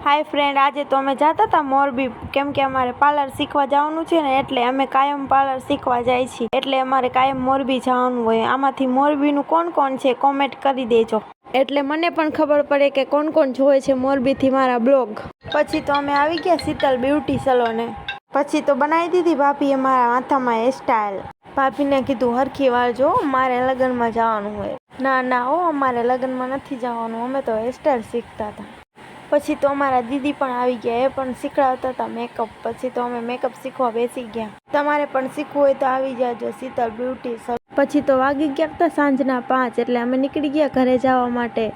હાય friend, આજે તો અમે જતા હતા મોરબી, કેમ કે અમારે પાર્લર શીખવા જવાનું છે ને, એટલે અમે કાયમ પાર્લર શીખવા જાય છીએ, એટલે અમારે કાયમ મોરબી જવાનું હોય. આમાંથી મોરબીનું કોણ કોણ છે કોમેન્ટ કરી દેજો, એટલે મને પણ ખબર પડે કે કોણ કોણ જોવે છે મોરબીથી મારા બ્લોગ. પછી તો અમે આવી ગયા શીતલ બ્યુટી સલોને. પછી તો બનાવી દીધી ભાભીએ મારા માથામાં હેરસ્ટાઈલ. ભાભીને કીધું હરખી વાળજો, મારે લગ્નમાં જવાનું હોય. ના ના હો, અમારે લગ્નમાં નથી જવાનું, અમે તો હેરસ્ટાઈલ શીખતા હતા. પછી તો અમારા દીદી પણ આવી ગયા, એ પણ શીખડાવતા હતા મેકઅપ. પછી તો અમે મેકઅપ શીખવા બેસી ગયા. તમારે પણ શીખવું હોય તો આવી જાજો શીતલ બ્યુટી સલોન. પછી તો વાગી ગયા હતા સાંજના 5, એટલે અમે નીકળી ગયા ઘરે જવા માટે.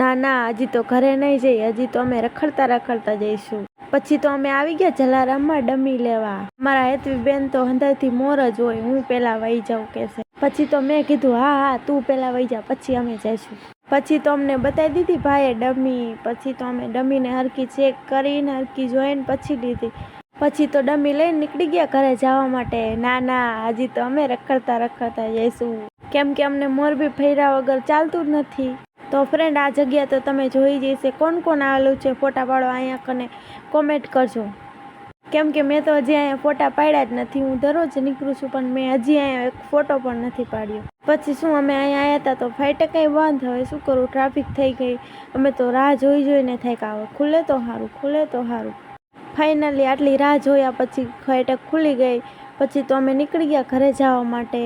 ના ના, હજી તો ઘરે નહીં જઈએ, હજી તો અમે રખડતા રખડતા જઈશું. પછી તો અમે આવી ગયા જલારામમાં ડમી લેવા. મારા હેતવી બેન તો અંદરથી મોર જ હોય, હું પેલા વહી જાઉં કેસે. પછી તો મેં કીધું હા તું પેલા વહી જા, પછી અમે જઈશું. પછી તો અમને બતાવી દીધી ભાઈએ ડમી. પછી તો અમે ડમીને હરકી ચેક કરીને હરકી જોઈને પછી લીધી. પછી તો ડમી લઈને નીકળી ગયા ઘરે જવા માટે. ના ના, હજી તો અમે રખડતા રખડતા જઈશું, કેમ કે અમને મોરબી ફર્યા વગર ચાલતું જ નથી. તો ફ્રેન્ડ, આ જગ્યા તો તમે જોઈ જશે. કોણ કોણ આવેલું છે ફોટા પાડવા અહીંયા કને કોમેન્ટ કરજો, કેમ કે મેં તો હજી અહીંયા ફોટા પાડ્યા જ નથી. હું દરરોજ નીકળું છું, પણ મેં હજી અહીંયા એક ફોટો પણ નથી પાડ્યો. પછી શું, અમે અહીંયા આવ્યા હતા તો ફાઇટે કંઈ બંધ. હવે શું કરું, ટ્રાફિક થઈ ગઈ. અમે તો રાહ જોઈને થાય કે ખુલે તો સારું, ખુલે તો સારું. ફાઇનલી આટલી રાહ જોયા પછી ફાઇટક ખુલી ગઈ. પછી તો અમે નીકળી ગયા ઘરે જવા માટે.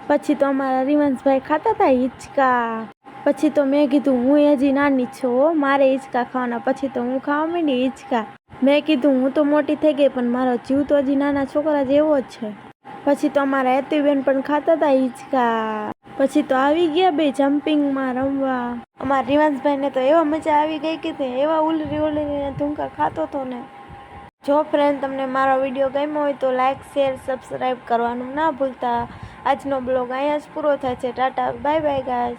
પછી તો અમારા રીવાંશભાઈ ખાતા હતા હિંચકા. પછી તો મેં કીધું હું હજી નાની છું, મારે હિંચકા ખાવાના. પછી તો હું ખાવા માંડી હિંચકા. મેં કીધું હું તો મોટી થઈ ગઈ, પણ મારો જીવ તો હજી નાના છોકરા જેવો જ છે. પછી તો અમારા હેતવીબેન પણ ખાતા હતા હિંચકા. પછી તો આવી ગયા બે જમ્પિંગમાં રમવા. અમારા રીવાંશભાઈને તો એવા મજા આવી ગઈ કે તે એવા ઉલરીને ધૂંકા ખાતો હતો ને. જો ફ્રેન્ડ, તમને મારો વિડીયો ગમ્યો હોય તો લાઇક, શેર, સબસ્ક્રાઈબ કરવાનું ના ભૂલતા. આજનો બ્લોગ અહીંયા જ પૂરો થાય છે. Tata, bye bye guys.